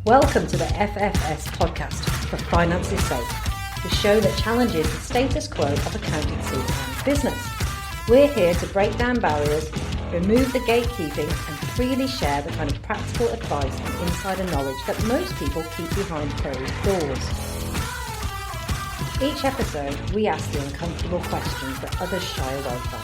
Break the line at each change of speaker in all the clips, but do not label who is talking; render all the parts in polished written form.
Welcome to the FFS podcast, For Finance's Sake, the show that challenges the status quo of accountancy and business. We're here to break down barriers, remove the gatekeeping and freely share the kind of practical advice and insider knowledge that most people keep behind closed doors. Each episode, we ask the uncomfortable questions that others shy away from.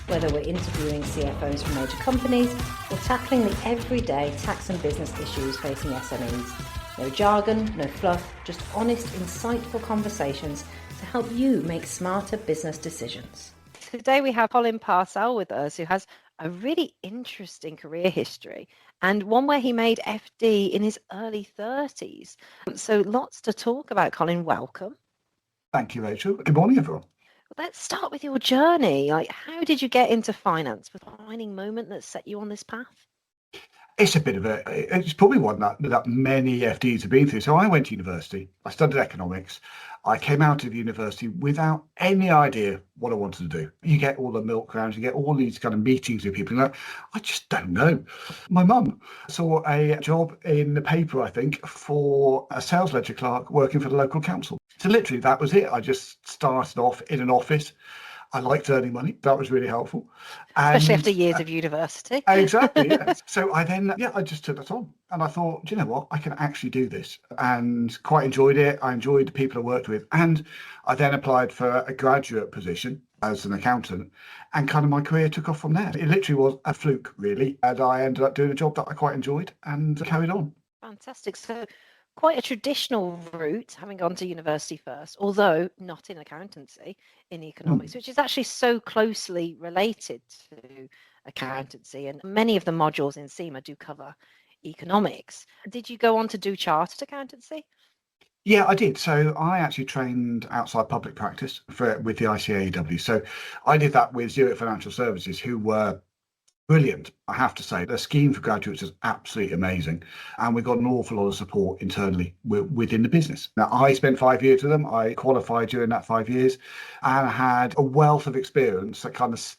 Whether we're interviewing CFOs from major companies or tackling the everyday tax and business issues facing SMEs. No jargon, no fluff, just honest, insightful conversations to help you make smarter business decisions. Today we have Colin Parselle with us, who has a really interesting career history and one where he made FD in his early 30s. So lots to talk about. Colin, welcome.
Thank you, Rachel. Good morning, everyone.
Let's start with your journey. How did you get into finance? Was there a defining moment that set you on this path?
It's probably one that many FDs have been through. So I went to university, I studied economics. I came out of university without any idea what I wanted to do. You get all the milk rounds, you get all these kind of meetings with people. I just don't know. My mum saw a job in the paper, I think, for a sales ledger clerk working for the local council. So literally that was it. I just started off in an office. I liked earning money. That was really helpful.
Especially after years of university.
Exactly, yes. So I just took that on. And I thought, do you know what? I can actually do this. And quite enjoyed it. I enjoyed the people I worked with. And I then applied for a graduate position as an accountant. And kind of my career took off from there. It literally was a fluke, really. And I ended up doing a job that I quite enjoyed and carried on.
Fantastic. So quite a traditional route, having gone to university first, although not in accountancy, in economics, which is actually so closely related to accountancy. And many of the modules in CIMA do cover economics. Did you go on to do chartered accountancy?
Yeah, I did. So I actually trained outside public practice with the ICAEW. So I did that with Zurich Financial Services, who were brilliant, I have to say. The scheme for graduates is absolutely amazing. And we got an awful lot of support internally within the business. Now, I spent 5 years with them. I qualified during that 5 years and had a wealth of experience that kind of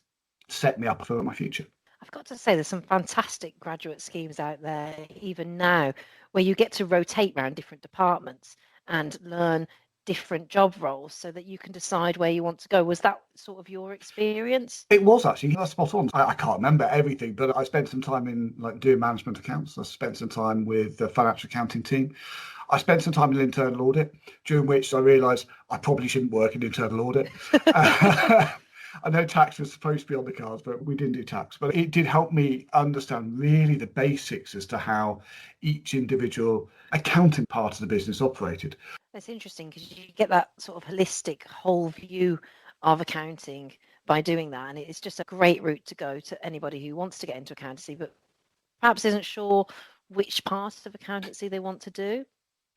set me up for my future.
I've got to say, there's some fantastic graduate schemes out there, even now, where you get to rotate around different departments and learn different job roles so that you can decide where you want to go. Was that sort of your experience?
It was actually. That's spot on. I can't remember everything, but I spent some time in doing management accounts. I spent some time with the financial accounting team. I spent some time in internal audit, during which I realised I probably shouldn't work in internal audit. I know tax was supposed to be on the cards, but we didn't do tax. But it did help me understand really the basics as to how each individual accounting part of the business operated.
It's interesting because you get that sort of holistic whole view of accounting by doing that. And it's just a great route to go to anybody who wants to get into accountancy, but perhaps isn't sure which part of accountancy they want to do.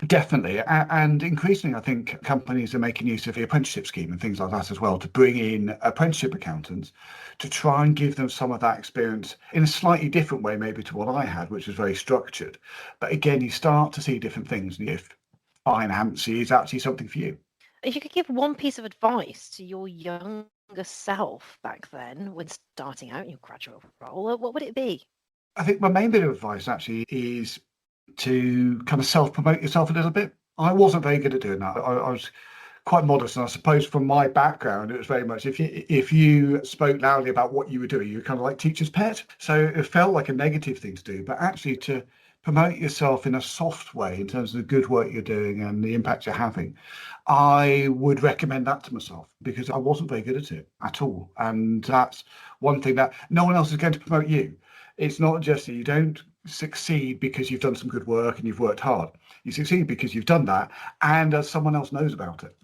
Definitely. And increasingly, I think companies are making use of the apprenticeship scheme and things like that as well to bring in apprenticeship accountants to try and give them some of that experience in a slightly different way, maybe to what I had, which was very structured. But again, you start to see different things if finance is actually something for you.
If you could give one piece of advice to your younger self back then when starting out in your graduate role, what would it be?
I think my main bit of advice actually is to kind of self-promote yourself a little bit. I wasn't very good at doing that. I was quite modest, and I suppose from my background, it was very much if you spoke loudly about what you were doing, you were kind of like teacher's pet. So it felt like a negative thing to do, but actually to promote yourself in a soft way in terms of the good work you're doing and the impact you're having, I would recommend that to myself because I wasn't very good at it at all. And that's one thing that no one else is going to promote you. It's not just that you don't succeed because you've done some good work and you've worked hard. You succeed because you've done that and someone else knows about it.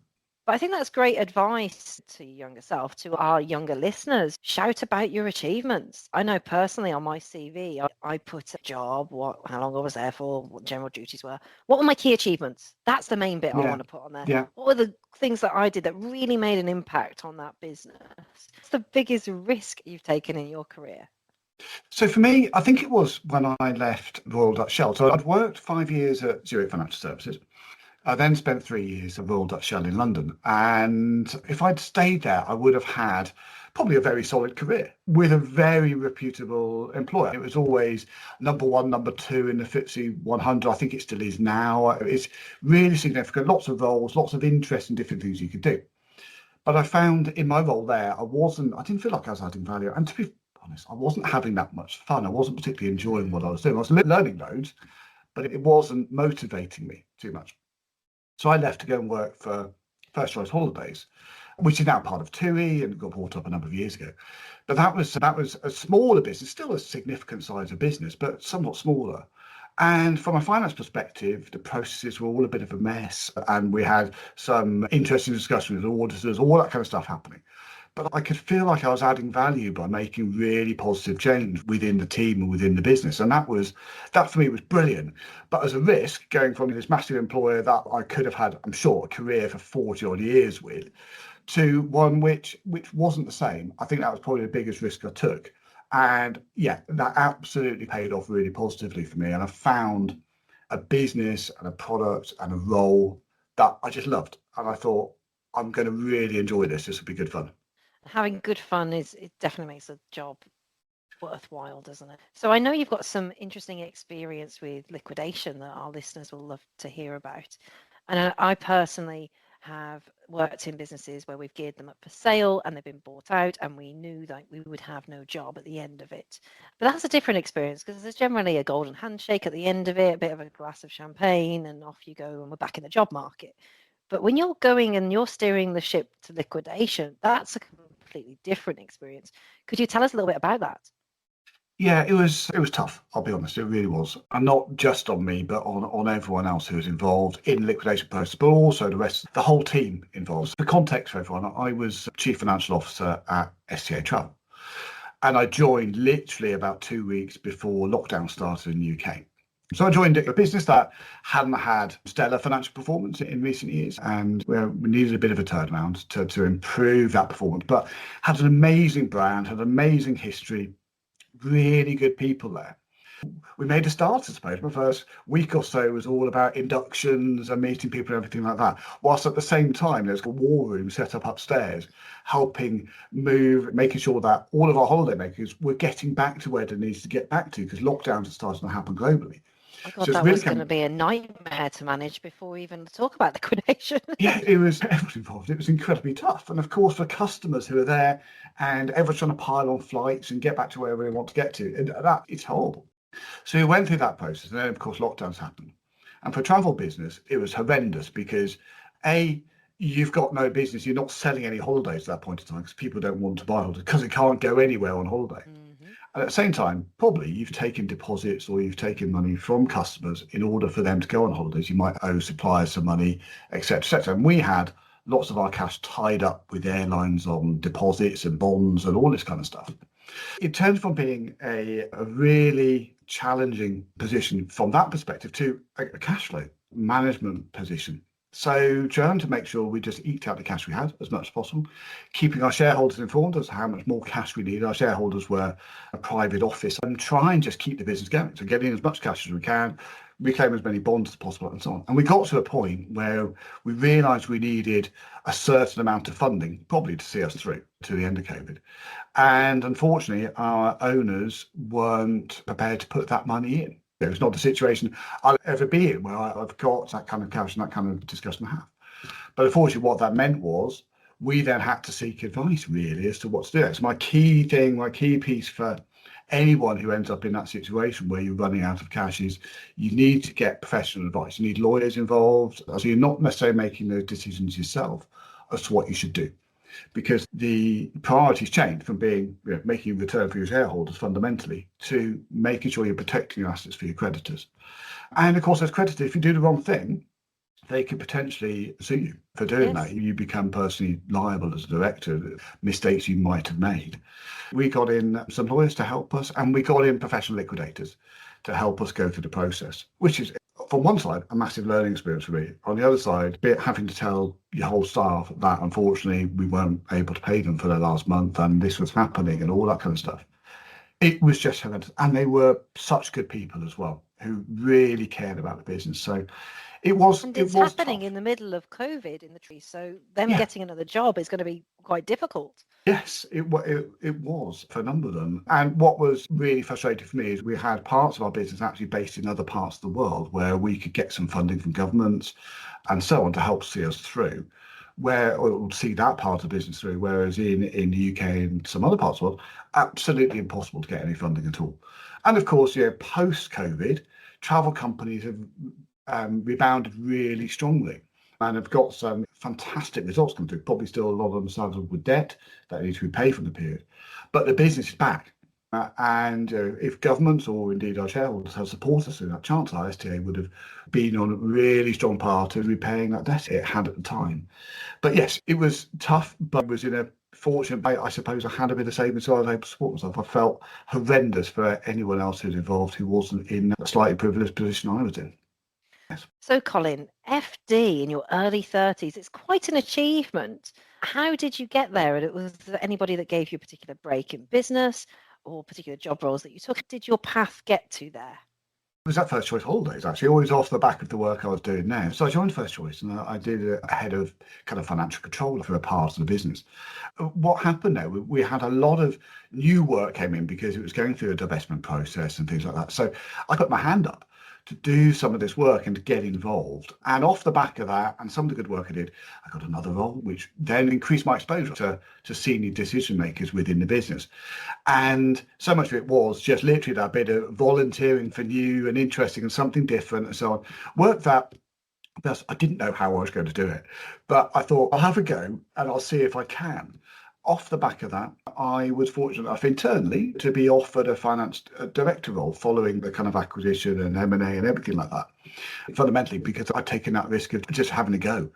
But I think that's great advice to your younger self, to our younger listeners. Shout about your achievements. I know personally on my CV, I put a job, how long I was there for, what general duties were. What were my key achievements? That's the main bit I want to put on there.
Yeah.
What were the things that I did that really made an impact on that business? What's the biggest risk you've taken in your career?
So for me, I think it was when I left Royal Dutch Shell. So I'd worked 5 years at Zurich Financial Services. I then spent 3 years at Royal Dutch Shell in London. And if I'd stayed there, I would have had probably a very solid career with a very reputable employer. It was always number one, number two in the FTSE 100. I think it still is now. It's really significant, lots of roles, lots of interesting different things you could do. But I found in my role there, I didn't feel like I was adding value. And to be honest, I wasn't having that much fun. I wasn't particularly enjoying what I was doing. I was learning loads, but it wasn't motivating me too much. So I left to go and work for First Choice Holidays, which is now part of TUI and got bought up a number of years ago. But that was a smaller business, still a significant size of business, but somewhat smaller. And from a finance perspective, the processes were all a bit of a mess, and we had some interesting discussions with auditors, all that kind of stuff happening. But I could feel like I was adding value by making really positive change within the team and within the business. And that for me was brilliant. But as a risk, going from this massive employer that I could have had, I'm sure, a career for 40 odd years with, to one which wasn't the same. I think that was probably the biggest risk I took. And yeah, that absolutely paid off really positively for me. And I found a business and a product and a role that I just loved. And I thought, I'm going to really enjoy this. This will be good fun.
Having good fun it definitely makes a job worthwhile, doesn't it? So I know you've got some interesting experience with liquidation that our listeners will love to hear about. And I personally have worked in businesses where we've geared them up for sale and they've been bought out, and we knew that we would have no job at the end of it. But that's a different experience because there's generally a golden handshake at the end of it, a bit of a glass of champagne, and off you go, and we're back in the job market. But when you're going and you're steering the ship to liquidation, that's a completely different experience. Could you tell us a little bit about that?
Yeah, it was tough. I'll be honest, it really was, and not just on me, but on everyone else who was involved in the liquidation process, but also the whole team involved. For context for everyone, I was Chief Financial Officer at STA Travel, and I joined literally about 2 weeks before lockdown started in the UK. So I joined a business that hadn't had stellar financial performance in recent years, and we needed a bit of a turnaround to improve that performance, but had an amazing brand, had an amazing history, really good people there. We made a start, I suppose. My first week or so was all about inductions and meeting people and everything like that. Whilst at the same time, there's a war room set up upstairs, helping move, making sure that all of our holiday makers were getting back to where they needed to get back to, because lockdowns are starting to happen globally.
Oh God, so that really was going to be a nightmare to manage before we even talk about liquidation.
Yeah, it was everyone involved. It was incredibly tough. And of course, for customers who are there and everyone's trying to pile on flights and get back to where they want to get to, and that it's horrible. So we went through that process, and then of course lockdowns happened. And for travel business, it was horrendous because you've got no business. You're not selling any holidays at that point in time because people don't want to buy holidays because they can't go anywhere on holiday. And at the same time, probably you've taken deposits or you've taken money from customers in order for them to go on holidays. You might owe suppliers some money, etc., etc. And we had lots of our cash tied up with airlines on deposits and bonds and all this kind of stuff. It turned from being a really challenging position from that perspective to a cash flow management position. So trying to make sure we just eked out the cash we had as much as possible, keeping our shareholders informed as to how much more cash we need. Our shareholders were a private office, and try and just keep the business going. So getting as much cash as we can, reclaim as many bonds as possible, and so on. And we got to a point where we realised we needed a certain amount of funding, probably to see us through to the end of COVID. And unfortunately, our owners weren't prepared to put that money in. It's not the situation I'll ever be in where I've got that kind of cash and that kind of discussion to have. But unfortunately, what that meant was we then had to seek advice really as to what to do. It's my key piece for anyone who ends up in that situation where you're running out of cash is you need to get professional advice. You need lawyers involved. So you're not necessarily making those decisions yourself as to what you should do, because the priorities change from being making a return for your shareholders fundamentally to making sure you're protecting your assets for your creditors. And of course, as creditors, if you do the wrong thing, they could potentially sue you for doing that. You become personally liable as a director, mistakes you might have made. We got in some lawyers to help us, and we got in professional liquidators to help us go through the process, which is, from one side, a massive learning experience for me. On the other side, having to tell your whole staff that unfortunately we weren't able to pay them for their last month and this was happening and all that kind of stuff. It was just horrendous. And they were such good people as well, who really cared about the business. So it was.
And it's happening tough in the middle of COVID in the tree. So them getting another job is going to be quite difficult.
Yes, it was for a number of them. And what was really frustrating for me is we had parts of our business actually based in other parts of the world where we could get some funding from governments and so on to help see us through, or see that part of the business through. Whereas in the UK and some other parts of the world, absolutely impossible to get any funding at all. And of course, post COVID, travel companies have rebounded really strongly and have got some fantastic results come through. Probably still a lot of them started with debt that need to be paid from the period, but the business is back. And if governments or indeed our shareholders have supported us through that, chance our STA would have been on a really strong part of repaying that debt it had at the time. But yes, it was tough, but it was in a fortunate way. I suppose I had a bit of savings, so I was able to support myself. I felt horrendous for anyone else who's involved who wasn't in a slightly privileged position I was in. Yes.
So, Colin, FD in your early 30s, it's quite an achievement. How did you get there? And was there anybody that gave you a particular break in business or particular job roles that you took? Did your path get to there?
It was that First Choice Holidays, actually, always off the back of the work I was doing now. So I joined First Choice and I did a head of kind of financial control for a part of the business. What happened there, we had a lot of new work came in because it was going through a divestment process and things like that. So I put my hand up to do some of this work and to get involved. And off the back of that, and some of the good work I did, I got another role, which then increased my exposure to senior decision makers within the business. And so much of it was just literally that bit of volunteering for new and interesting and something different and so on. Work that. I didn't know how I was going to do it, but I thought I'll have a go and I'll see if I can. Off the back of that, I was fortunate enough internally to be offered a finance director role following the kind of acquisition and M&A and everything like that. Fundamentally, because I'd taken that risk of just having a go,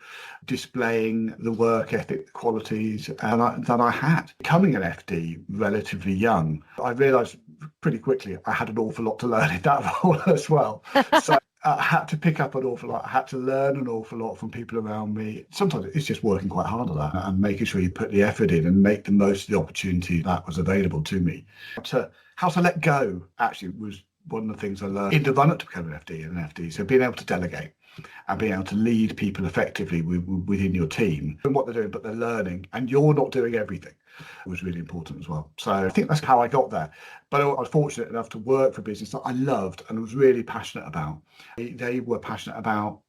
displaying the work ethic qualities that I had. Becoming an FD relatively young, I realised pretty quickly I had an awful lot to learn in that role as well. So I had to pick up an awful lot. I had to learn an awful lot from people around me. Sometimes it's just working quite hard at that and making sure you put the effort in and make the most of the opportunity that was available to me. How to let go actually was one of the things I learned in the run up to becoming an FD and an FD. So being able to delegate and being able to lead people effectively within your team and what they're doing, but they're learning and you're not doing everything was really important as well. So I think that's how I got there. But I was fortunate enough to work for a business that I loved and was really passionate about. They were passionate about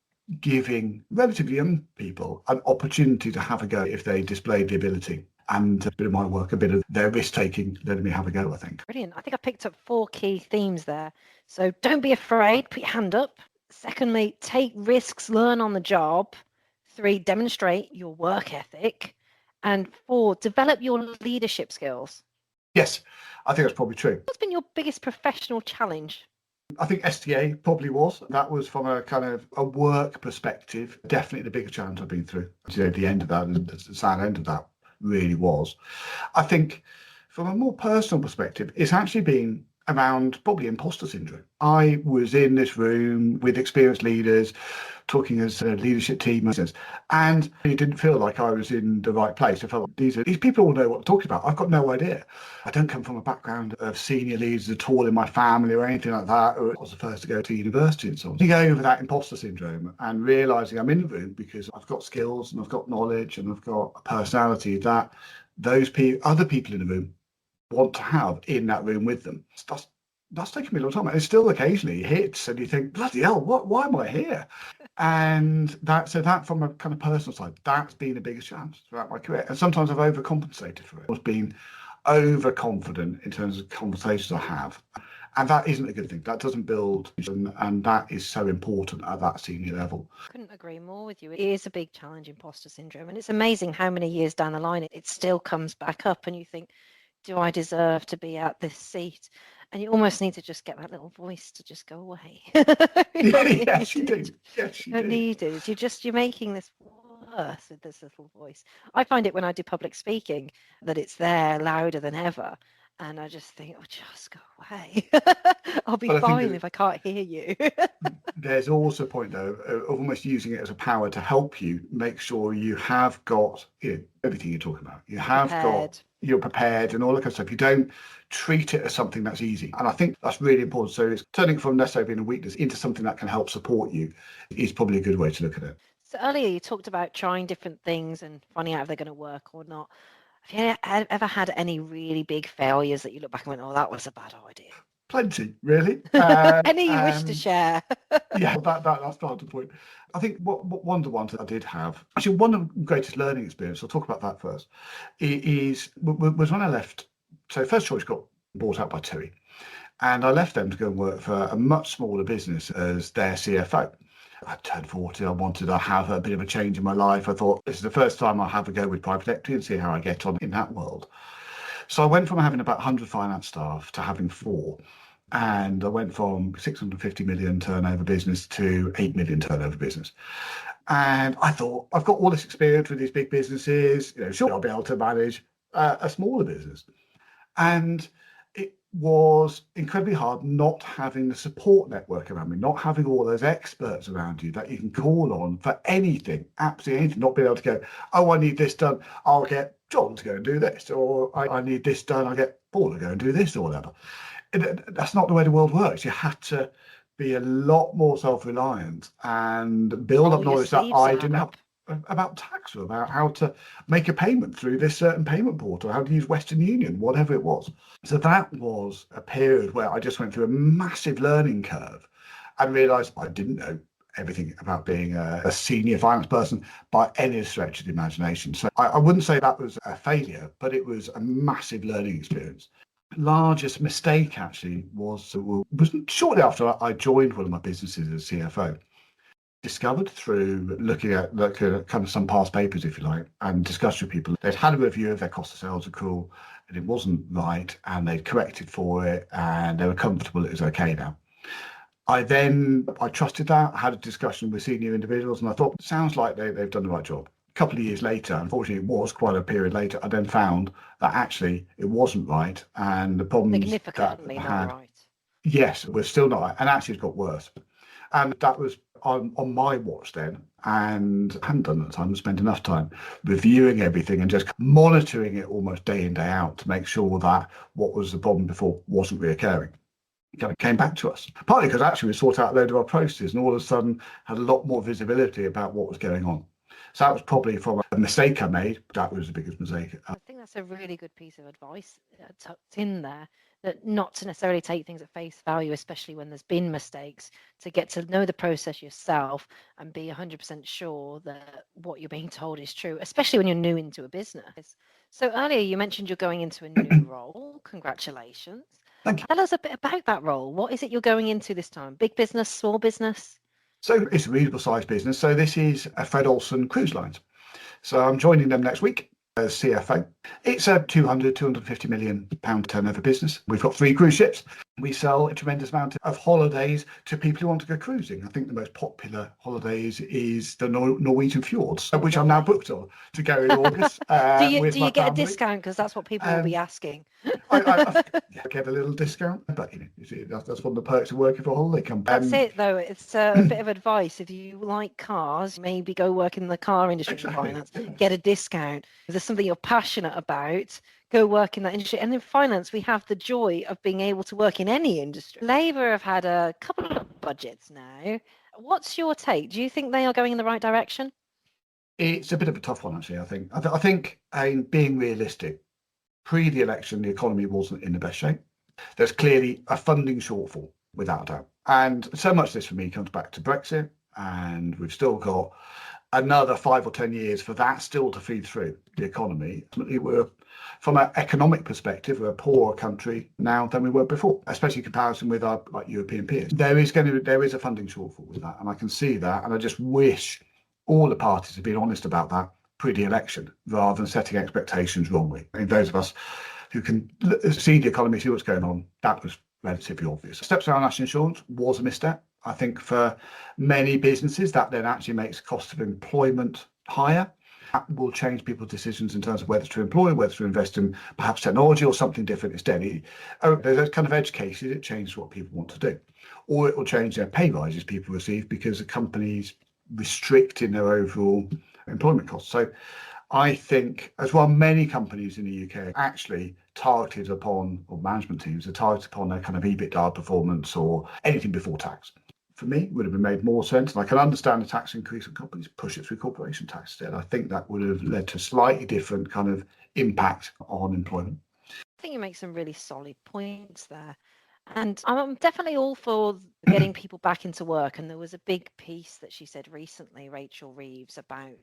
giving relatively young people an opportunity to have a go if they displayed the ability. And a bit of my work, a bit of their risk-taking, letting me have a go, I think.
Brilliant. I think I picked up 4 key themes there. So don't be afraid, put your hand up. Secondly, take risks, learn on the job. 3, demonstrate your work ethic. And 4, develop your leadership skills.
Yes, I think that's probably true.
What's been your biggest professional challenge?
I think STA probably was. That was from a kind of a work perspective, definitely the biggest challenge I've been through. The end of that, and the sad end of that really was. I think from a more personal perspective, it's actually been around probably imposter syndrome. I was in this room with experienced leaders, talking as a leadership team, and it didn't feel like I was in the right place. I felt like these people all know what I'm talking about. I've got no idea. I don't come from a background of senior leaders at all in my family or anything like that. Or I was the first to go to university and so on. You go over that imposter syndrome and realizing I'm in the room because I've got skills and I've got knowledge and I've got a personality that those other people in the room want to have in that room with them. That's taken me a long time. It still occasionally hits and you think, bloody hell, why am I here? And that from a kind of personal side, that's been the biggest challenge throughout my career. And sometimes I've overcompensated for it. I've been overconfident in terms of conversations I have. And that isn't a good thing. That doesn't build, and that is so important at that senior level.
Couldn't agree more with you. It is a big challenge, imposter syndrome. And it's amazing how many years down the line it still comes back up and you think, do I deserve to be at this seat? And you almost need to just get that little voice to just go away.
Yes, you do. Yes, you
don't
do.
need it. You're making this worse with this little voice. I find it when I do public speaking that it's there louder than ever. And I just think, oh, just go away. I'll be fine if I can't hear you.
There's also a point, though, of almost using it as a power to help you make sure you have got everything you're talking about. You're prepared and all that kind of stuff. You don't treat it as something that's easy. And I think that's really important. So it's turning from necessarily being a weakness into something that can help support you is probably a good way to look at it.
So earlier you talked about trying different things and finding out if they're going to work or not.
Have you ever had any really big failures that you look back and went, oh, that was a bad idea?
Plenty, really.
Any you wish to share?
Yeah, that's part of the point. I think one of the ones that I did have, actually, one of the greatest learning experience, I'll talk about that first, was when I left. So First Choice got bought out by TUI, and I left them to go and work for a much smaller business as their CFO. I turned 40. I wanted to have a bit of a change in my life. I thought, this is the first time I'll have a go with private equity and see how I get on in that world. So I went from having about 100 finance staff to having 4. And I went from 650 million turnover business to 8 million turnover business. And I thought, I've got all this experience with these big businesses, sure, I'll be able to manage a smaller business. And it was incredibly hard not having the support network around me, not having all those experts around you that you can call on for anything, absolutely anything, not being able to go, oh, I need this done, I'll get John to go and do this, or I need this done, I'll get Paul to go and do this, or whatever. That's not the way the world works. You had to be a lot more self-reliant and build up knowledge that I didn't have about tax, or about how to make a payment through this certain payment portal, how to use Western Union, whatever it was. So that was a period where I just went through a massive learning curve and realised I didn't know everything about being a senior finance person by any stretch of the imagination. So I wouldn't say that was a failure, but it was a massive learning experience. Largest mistake actually was shortly after I joined one of my businesses as CFO. Discovered through looking at kind of some past papers, if you like, and discussed with people. They'd had a review of their cost of sales accrual and it wasn't right, and they'd corrected for it and they were comfortable it was okay now. I trusted that, I had a discussion with senior individuals, and I thought, sounds like they've done the right job. A couple of years later, unfortunately, it was quite a period later, I then found that actually it wasn't right, and the problems
significantly
that
not right.
Yes, we're still not, and actually it's got worse. And that was on my watch then, and I hadn't done that time, spent enough time reviewing everything and just monitoring it almost day in, day out to make sure that what was the problem before wasn't reoccurring. It kind of came back to us, partly because actually we sorted out a load of our processes and all of a sudden had a lot more visibility about what was going on. So that was probably from a mistake I made. That was the biggest mistake.
I think that's a really good piece of advice tucked in there, that not to necessarily take things at face value, especially when there's been mistakes, to get to know the process yourself and be 100% sure that what you're being told is true, especially when you're new into a business. So earlier you mentioned you're going into a new role. Congratulations.
Thank you.
Tell us a bit about that role. What is it you're going into this time? Big business, small business?
So it's a reasonable sized business. So this is a Fred Olsen Cruise Lines. So I'm joining them next week as CFO. It's a 250 million pound turnover business. We've got 3 cruise ships. We sell a tremendous amount of holidays to people who want to go cruising. I think the most popular holidays is the Norwegian fjords, which I'm now booked on to go in August.
Do you get a discount? Because that's what people will be asking.
I get a little discount, but that's one of the perks of working for a holiday company.
That's it, though. It's a bit of advice. If you like cars, maybe go work in the car industry in finance, get a discount. If there's something you're passionate about, go work in that industry. And in finance, we have the joy of being able to work in any industry. Labour have had a couple of budgets now. What's your take? Do you think they are going in the right direction?
It's a bit of a tough one, actually, I think. I think being realistic, pre the election, the economy wasn't in the best shape. There's clearly a funding shortfall, without a doubt. And so much of this for me comes back to Brexit, and we've still got another 5 or 10 years for that still to feed through the economy. We're, from an economic perspective, we're a poorer country now than we were before, especially in comparison with our European peers. There is a funding shortfall with that, and I can see that, and I just wish all the parties had been honest about that pre the election, rather than setting expectations wrongly. I mean, those of us who can see the economy, see what's going on, that was relatively obvious. Steps around national insurance was a misstep. I think for many businesses, that then actually makes the cost of employment higher. That will change people's decisions in terms of whether to employ, whether to invest in perhaps technology or something different instead. There's kind of edge cases, it changes what people want to do. Or it will change their pay rises people receive because the company's restricting their overall employment costs. So I think, as well, many companies in the UK actually targeted upon, or management teams are targeted upon their kind of EBITDA performance or anything before tax. For me, it would have been made more sense. And I can understand the tax increase on companies, push it through corporation tax instead. I think that would have led to slightly different kind of impact on employment.
I think you make some really solid points there. And I'm definitely all for getting people back into work. And there was a big piece that she said recently, Rachel Reeves, about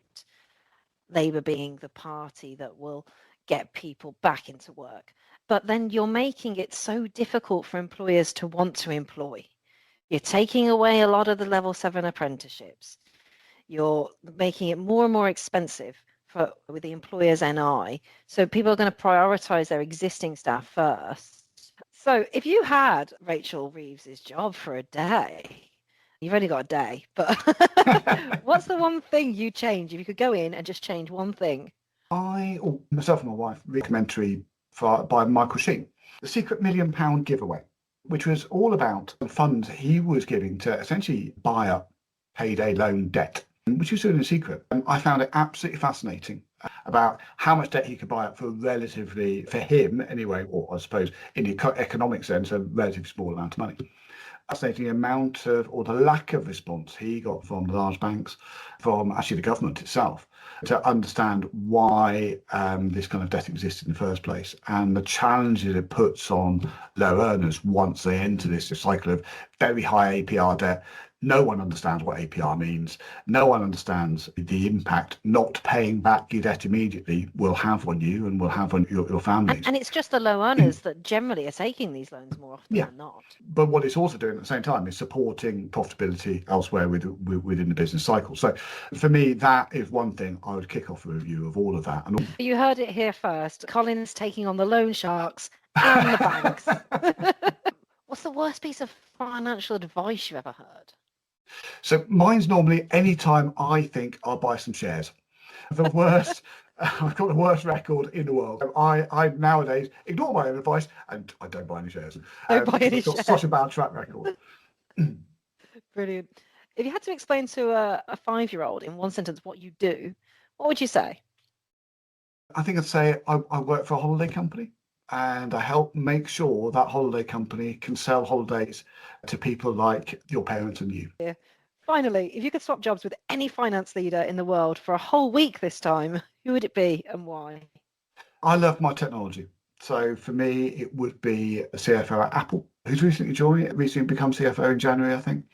Labour being the party that will get people back into work. But then you're making it so difficult for employers to want to employ. You're taking away a lot of the level 7 apprenticeships. You're making it more and more expensive with the employer's NI. So people are going to prioritise their existing staff first. So if you had Rachel Reeves's job for a day, you've only got a day, but what's the one thing you change if you could go in and just change one thing?
Myself and my wife, read a documentary by Michael Sheen, The Secret £1 Million Giveaway, which was all about the funds he was giving to essentially buy up payday loan debt, which he was doing in secret. And I found it absolutely fascinating about how much debt he could buy up for relatively, for him anyway, or I suppose in the economic sense, a relatively small amount of money. Fascinating amount of, or the lack of response he got from the large banks, from actually the government itself, to understand why this kind of debt exists in the first place, and the challenges it puts on low earners once they enter this cycle of very high APR debt. No one understands what APR means. No one understands the impact not paying back your debt immediately will have on you and will have on your families.
And it's just the low earners that generally are taking these loans more often than not.
But what it's also doing at the same time is supporting profitability elsewhere within the business cycle. So for me, that is one thing I would kick off a review of all of that. And
you heard it here first. Colin's taking on the loan sharks and the banks. What's the worst piece of financial advice you've ever heard?
So mine's normally any time I think I'll buy some shares. The worst, I've got the worst record in the world. I nowadays ignore my own advice and I don't buy any shares.
Don't buy any shares.
I've got such a bad track record.
Brilliant. If you had to explain to a 5-year-old in one sentence what you do, what would you say?
I think I'd say I work for a holiday company, and I help make sure that holiday company can sell holidays to people like your parents and you.
Yeah. Finally, if you could swap jobs with any finance leader in the world for a whole week this time, who would it be and why?
I love my technology. So for me, it would be a CFO at Apple, who's recently become CFO in January, I think.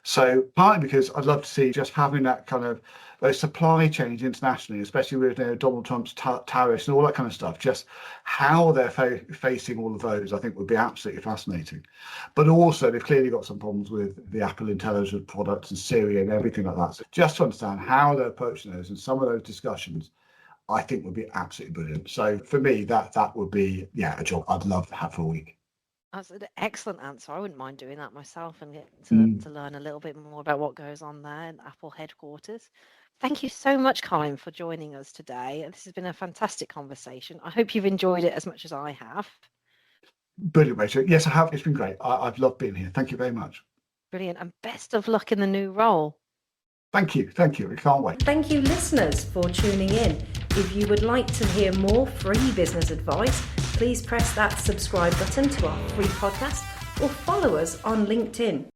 So partly because I'd love to see just having that kind of those supply chains internationally, especially with Donald Trump's tariffs and all that kind of stuff, just how they're facing all of those, I think would be absolutely fascinating. But also they've clearly got some problems with the Apple Intelligence products and Siri and everything like that. So just to understand how they're approaching those and some of those discussions, I think would be absolutely brilliant. So for me, that would be, a job I'd love to have for a week.
That's an excellent answer. I wouldn't mind doing that myself and get to learn a little bit more about what goes on there in Apple headquarters. Thank you so much, Colin, for joining us today. This has been a fantastic conversation. I hope you've enjoyed it as much as I have.
Brilliant, Rachel. Yes, I have. It's been great. I've loved being here. Thank you very much.
Brilliant. And best of luck in the new role.
Thank you. I can't wait.
Thank you, listeners, for tuning in. If you would like to hear more free business advice, please press that subscribe button to our free podcast or follow us on LinkedIn.